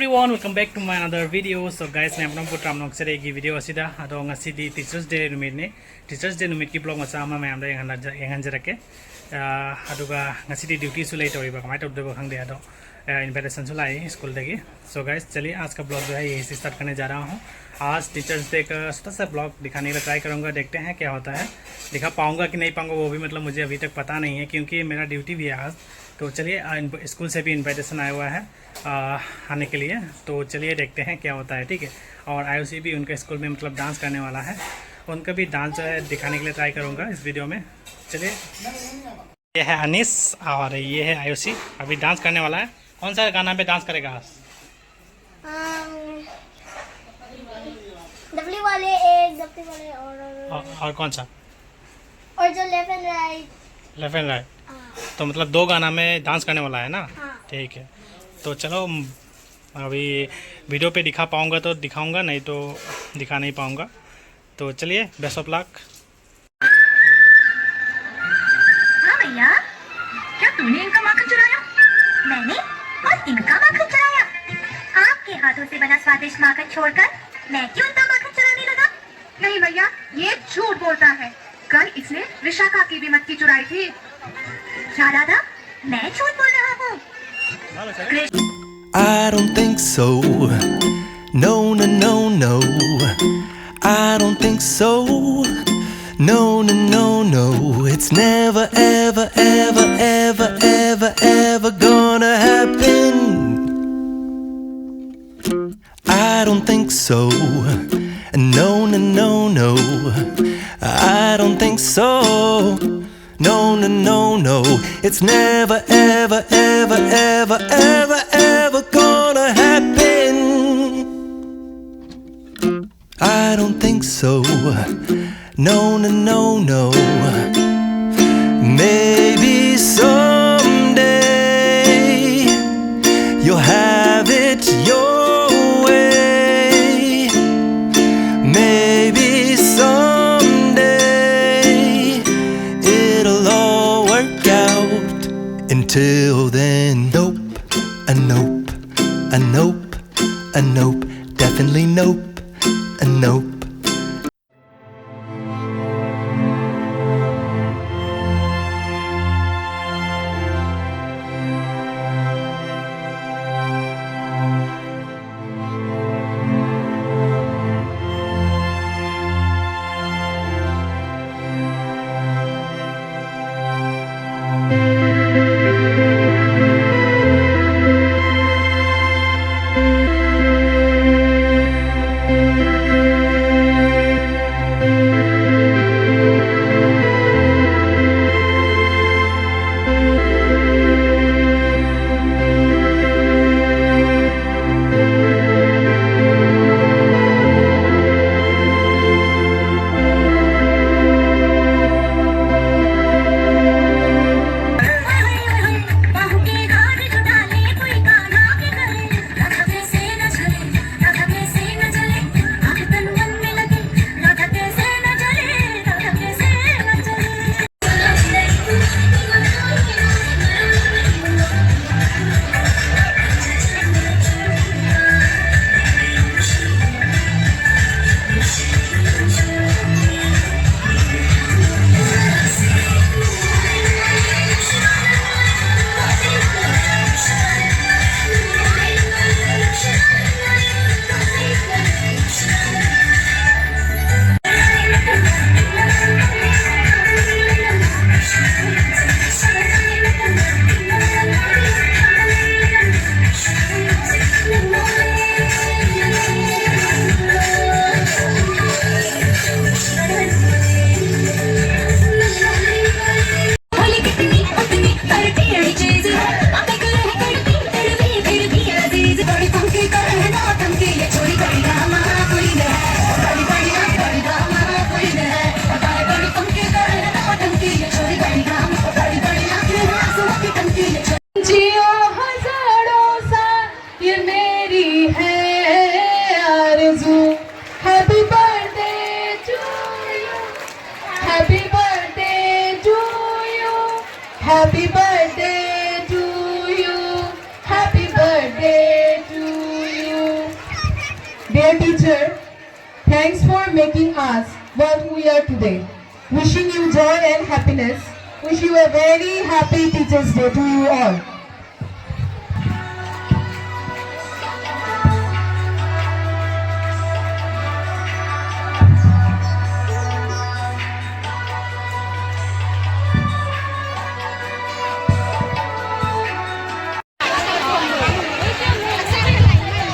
Everyone, welcome back to my another video. So guys, I am going to put on a video asida. Ado ngasi di Teachers Day numit ni. Teachers Day numit ki blog masa ama may amda yang hanjarake. Aduga ngasi di duty sulai tori ba kamai top debo khang de ado invitation sulai school degi. So guys, चलिए आज का blog जो है यही से start करने जा रहा हूँ. आज टीचर्स डे का छोटा सा ब्लॉग दिखाने का ट्राई करूँगा. देखते हैं क्या होता है. दिखा पाऊँगा कि नहीं पाऊँगा वो भी मतलब मुझे अभी तक पता नहीं है क्योंकि मेरा ड्यूटी भी है आज. तो चलिए स्कूल से भी इनविटेशन आया हुआ है आने के लिए. तो चलिए देखते हैं क्या होता है. ठीक है. और आयुषी भी उनके स्कूल में मतलब डांस करने वाला है. उनका भी डांस जो है दिखाने के लिए ट्राई करूँगा इस वीडियो में. चलिए. ये है अनीस और ये है आयुषी. अभी डांस करने वाला है. कौन सा गाना पे डांस करेगा आज? डब्ल्यू वाले एक डब्ल्यू वाले और कौन सा? और जो लेफ्ट एंड राइट. तो मतलब दो गाना में डांस करने वाला है ना. हाँ. ठीक है. तो चलो अभी वीडियो पे दिखा पाऊँगा तो दिखाऊंगा, नहीं तो दिखा नहीं पाऊँगा. तो चलिए बेस्ट ऑफ लक. हाँ भैया, क्या तूने इनका माखन चुराया? मैंने और इनका माखन चुराया? आपके हाथों से बना स्वादिष्ट माखन छोड़कर मैं क्यों इनका माखन चुराने लगा? नहीं भैया, ये झूठ बोलता है. कल इसने विशाखा की भी मक्खी चुराई थी. क्या दादा, मैं झूठ बोल रहा हूँ? I don't think so. No, no, no, no. I don't think so. No, no, no, no. It's never, ever, ever, ever, ever, ever gonna happen. I don't think so. No, no, no, no. I don't think so. No, no, no, no. It's never, ever, ever, ever, ever, ever gonna happen. I don't think so. No, no, no, no. Maybe someday you'll have it your way. Maybe someday it'll all work out. Until then, nope, a nope, a nope, a nope, definitely nope, a nope. Happy birthday to you. Happy birthday to you. Dear teacher, thanks for making us what we are today. Wishing you joy and happiness. Wish you a very happy Teachers' Day to you all.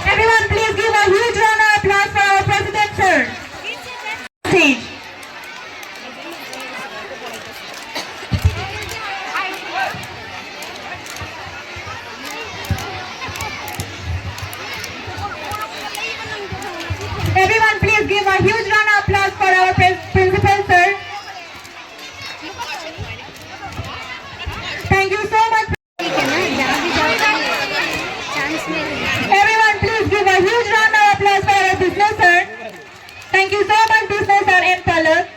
Everyone, please give a huge round of applause for our President, sir. Stage. Everyone, please give a huge round of applause for our principal, sir. Thank you so much. Everyone, please give a huge round of applause for our business, sir. Thank you so much, business, sir, and Palak.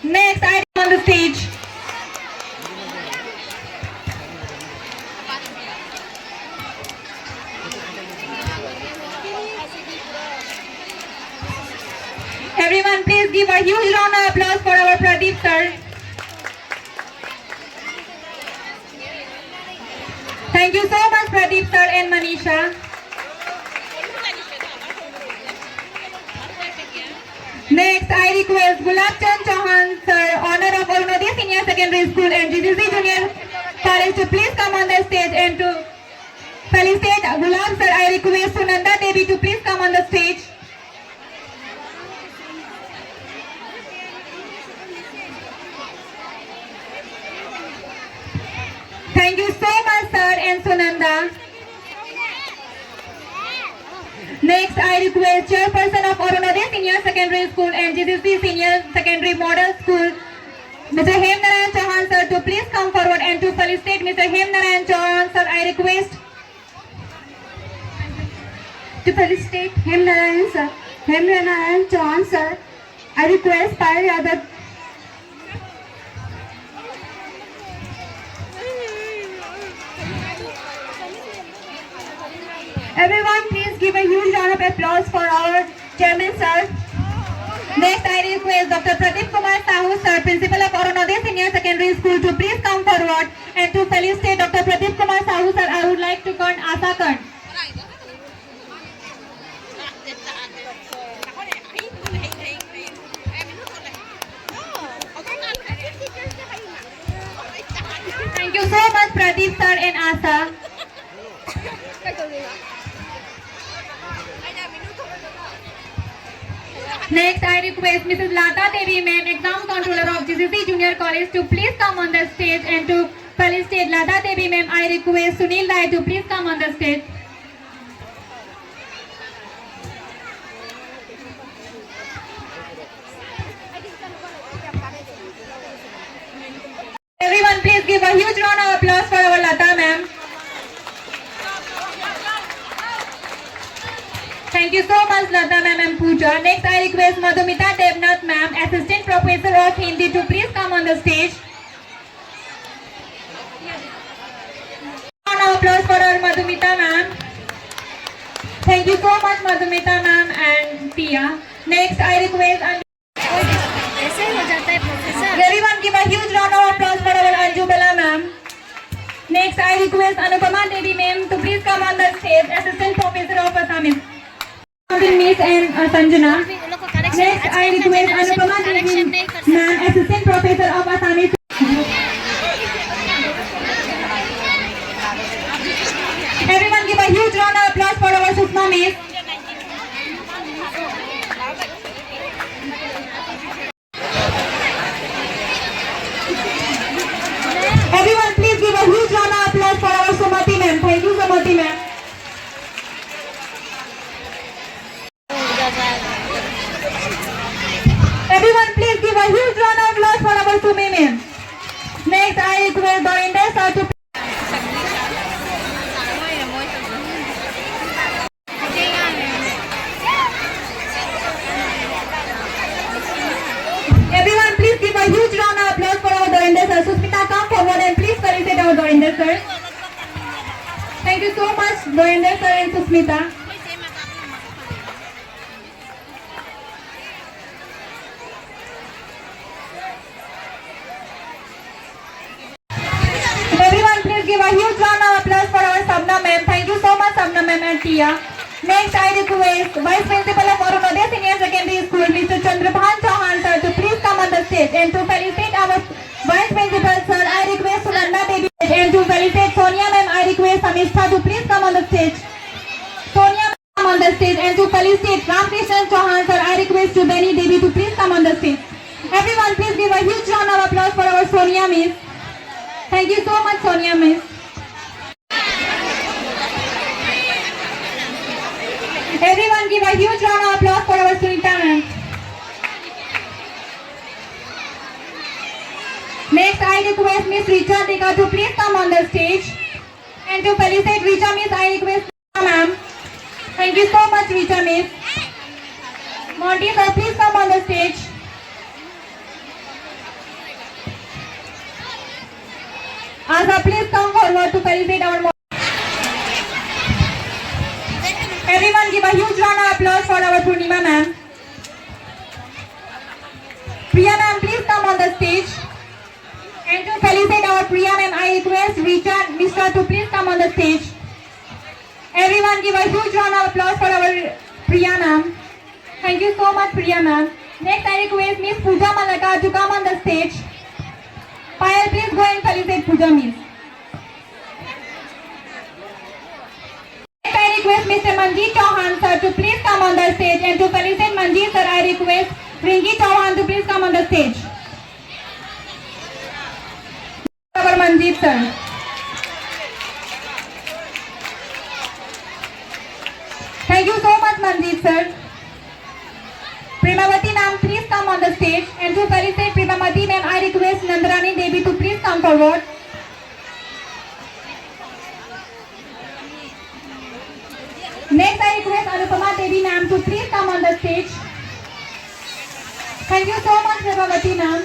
Next item on the stage. Everyone, please give a huge round of applause for our Pradeep, sir. Thank you so much, Pradeep, sir, and Manisha. Next, I request Gulab Chand Chauhan, sir, owner of Arunodaya Senior Secondary School and GCC Junior College, to please come on the stage and to felicitate Gulab, sir. I request Sunanda Devi to please come on the stage. Thank you so much, sir, and Sunanda. Next, I request Chairperson of Arunodaya Senior Secondary School and GCC Senior Secondary Model School, Mr. Hemnarayan Chauhan, sir, to please come forward and to felicitate Mr. Hemnarayan Chauhan, sir. I request to felicitate Hemnarayan, sir. Hemnarayan Chauhan, sir. I request Payal Yadav. Everyone, please give a huge round of applause for our chairman, sir. Next, I request Dr. Pradeep Kumar Sahu, sir, principal of Arunodaya Senior Secondary School, to please come forward and to felicitate Dr. Pradeep Kumar Sahu, sir. I would like to call Asa Khan. Thank you so much, Pradeep, sir, and Asa. Next, I request Mrs. Lata Devi, ma'am, exam controller of GCC Junior College, to please come on the stage and to felicitate Lata Devi, ma'am. I request Sunil Rai to please come on the stage. Everyone, please give a huge round of applause for our Lata, ma'am. Thank you so much, Lata ma'am and Pooja. Next, I request Madhumita Devnath ma'am, Assistant Professor of Hindi, to please come on the stage. Round of applause for our Madhumita ma'am. Thank you so much, Madhumita ma'am and Tia. Next, I request everyone give a huge round of applause for our Anju Bala ma'am. Next, I request Anupama Devi ma'am to please come on the stage, Assistant Professor of Assamese. Miss and Sanjana. Next, I request Anupama Devi ma'am, Assistant Professor of Assamese. Everyone give a huge round of applause for our Sushma Miss. Everyone, please give a huge round of applause for our Sumati ma'am. Thank you, Sumati ma'am. Everyone, please give a huge round of applause for our Sumi ma'am. Next, I request Dorinder sir to. Everyone, please give a huge round of applause for our Dorinder sir. Susmita, come forward and please felicitate our Dorinder sir. Thank you so much, Dorinder sir and Susmita. Priya. Next, I request Vice Principal of Arunodaya Senior Secondary School, Mr. Chandrabhan Chauhan sir, to please come on the stage and to felicitate our Vice Principal sir. I request Sunanda Devi and to felicitate Sonia ma'am. I request Amisha to please come on the stage. Sonia ma'am come on the stage and to felicitate Ramkrishnan Chauhan sir. I request Jubeni Devi to please come on the stage. Everyone, please give a huge round of applause for our Sonia miss. Thank you so much, Sonia miss. Everyone give a huge round of applause for our Sunita ma'am. Next, I request Miss Richa Dika to please come on the stage. And to felicitate Richa miss, I request ma'am. Thank you so much, Richa miss. Monty sir, please come on the stage. Asa, please come forward to felicitate our. Everyone give a huge round of applause for our Purnima ma'am. Priya ma'am, please come on the stage. And to felicitate our Priya ma'am, I request Richard Mishra to please come on the stage. Everyone give a huge round of applause for our Priya ma'am. Thank you so much, Priya ma'am. Next, I request Miss Pooja Malaka to come on the stage. Payal, please go and felicitate Pooja miss. I request Mr. Manjeet Chauhan sir to please come on the stage, and to felicitate Manjeet sir, I request Rinki Chauhan to please come on the stage. Our Manjeet sir. Thank you so much, Manjeet sir. Premavati ma'am, please come on the stage, and to felicitate Premavati ma'am, I request Nandarani Devi to please come forward. Next, I request Anupama Devi ma'am to please come on the stage. Thank you so much, Prabhavati ma'am.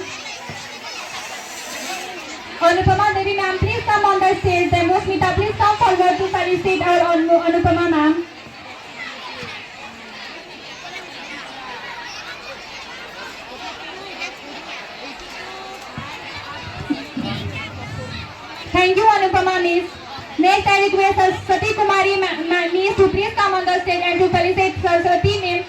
Anupama Devi ma'am, please come on the stage. Then Smita, please come forward to felicitate our Anupama ma'am. Thank you, Anupama miss. Next, I request Sati Kumari miss to please come on the stage and to felicitate Saraswati ma'am.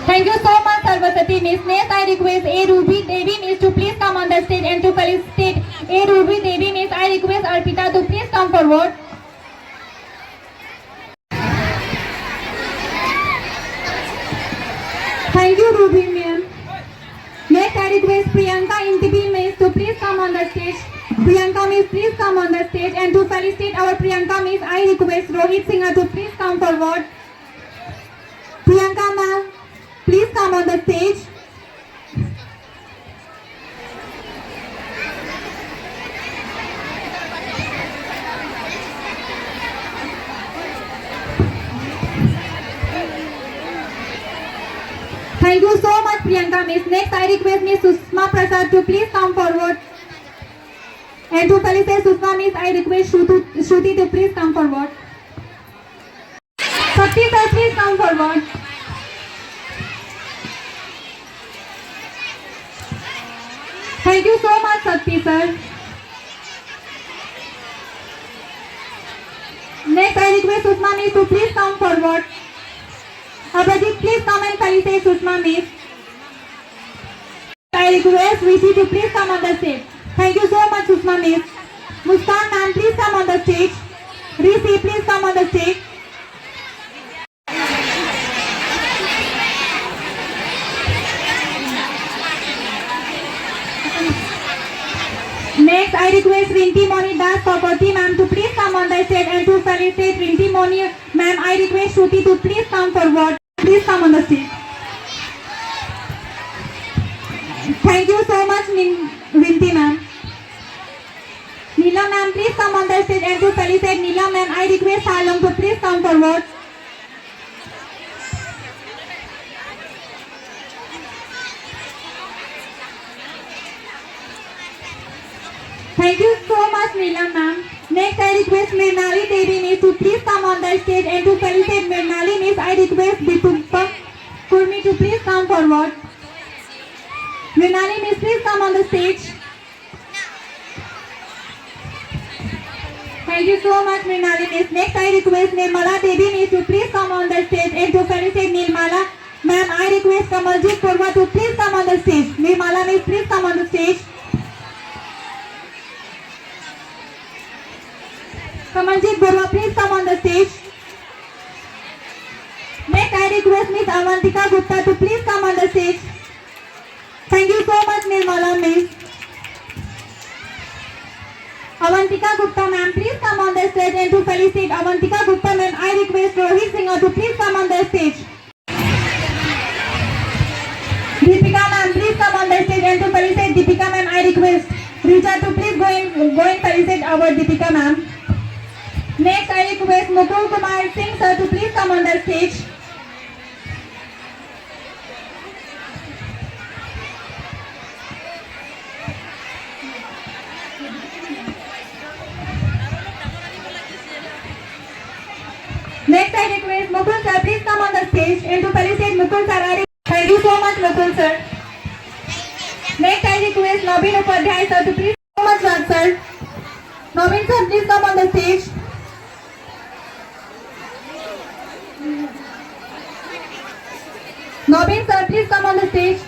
Thank you so much, Saraswati miss. Next, I request A. Ruby Devi miss to please come on the stage and to felicitate A. Ruby Devi miss. I request Arpita to please come forward. Thank you, Ruby ma'am. Next, I request Priyanka Intibi miss to please come on the stage. Priyanka miss, please come on the stage, and to felicitate our Priyanka miss, I request Rohit Singha to please come forward. Priyanka ma'am, please come on the stage. Thank you so much, Priyanka miss. Next, I request Miss Susma Prasad to please come forward. And to felicitate Susma miss, I request Shruti to please come forward. Sakti sir, please come forward. Thank you so much, Sakti sir. Next, I request Susma miss to please come forward. Abhijit, please come and felicitate Susma miss. I request Rishi to please come on the stage. Thank you so much, Susma miss. Muskan ma'am, please come on the stage. Rishi, please come on the stage. Next, I request Rinti Moni Das Property ma'am to please come on the stage, and to felicitate Rinti Moni ma'am, I request Shruti to please come forward. Please come on the stage. Thank you so much, Rinti ma'am. Neela ma'am, please come on the stage, and to felicitate Neela ma'am, I request Salom to please come forward. Thank you so much, Neela ma'am. Next, I request Mrinali Devi miss to please come on the stage, and to felicitate Mrinali miss, I request Bitumpa Kurmi to please come forward. Mrinali miss, please come on the stage. Thank you so much, Mrinali Miss. Next, I request Nirmala Devi Miss to please come on the stage and to felicitate Nirmala. Ma'am, I request Kamaljeet Purva to please come on the stage. Nirmala Miss, please come on the stage. Kamaljeet Purva, please come on the stage. Next, I request Miss Avantika Gupta to please come on the stage. Thank you so much, Nirmala Miss. Avantika Gupta ma'am, please come on the stage and to felicitate Avantika Gupta ma'am, I request Rohit Singh to please come on the stage. Deepika ma'am, please come on the stage and to felicitate Deepika ma'am, I request Richa to please go and felicitate our Deepika ma'am. Next, I request Mukul Kumar Singh sir to please come on the stage. Next, I request Mukul sir, please come on the stage and to felicitate Mukul sir. Thank you so much, Mukul sir. Next, I request Nobin Upadhyay sir to please so much, Raj sir. Nobin sir, please come on the stage. Nobin sir, please come on the stage.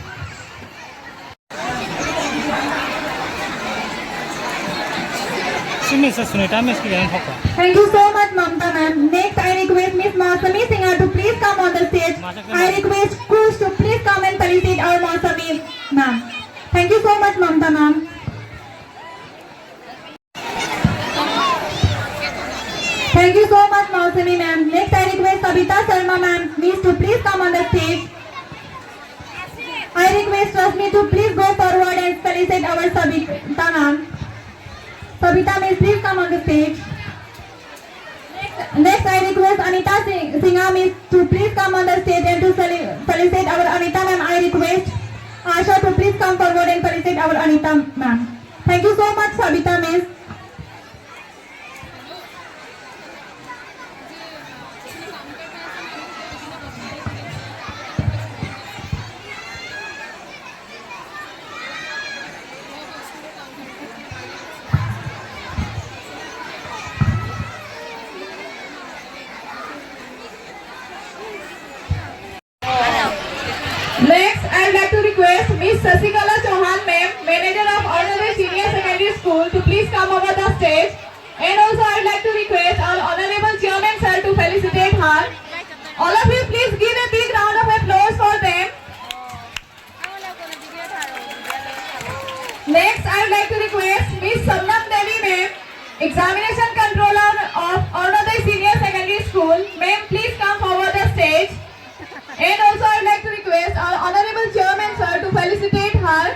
Sunita Miss ki gayan hoka. Thank you so much, Mamta ma'am. Next, I request Miss Mausami Singh to please come on the stage. I request Kush to please come and felicitate our Mausami ma'am. Thank you so much, Mamta ma'am. Thank you so much, Mausami ma'am. Next, I request Sabita Sharma ma'am, please to please come on the stage. I request Rasmi to please go forward and felicitate our Sabita ma'am. Sabita Miss, please come on the stage. Next, I request Anita Singha Miss to please come on the stage and to felicitate our Anita ma'am. I request Asha to please come forward and felicitate our Anita ma'am. Thank you so much, Sabita Miss. Next, I would like to request Miss Sasikala Chauhan ma'am, manager of Arunodaya Senior Secondary School, to please come over the stage. And also, I would like to request our honorable chairman sir to felicitate her. All of you, please give a big round of applause for them. Next, I would like to request Miss Samnam Devi ma'am, examination controller of Arunodaya Senior Secondary School. Ma'am, please come forward the stage. And also, I would like to request our honorable chairman sir to felicitate her.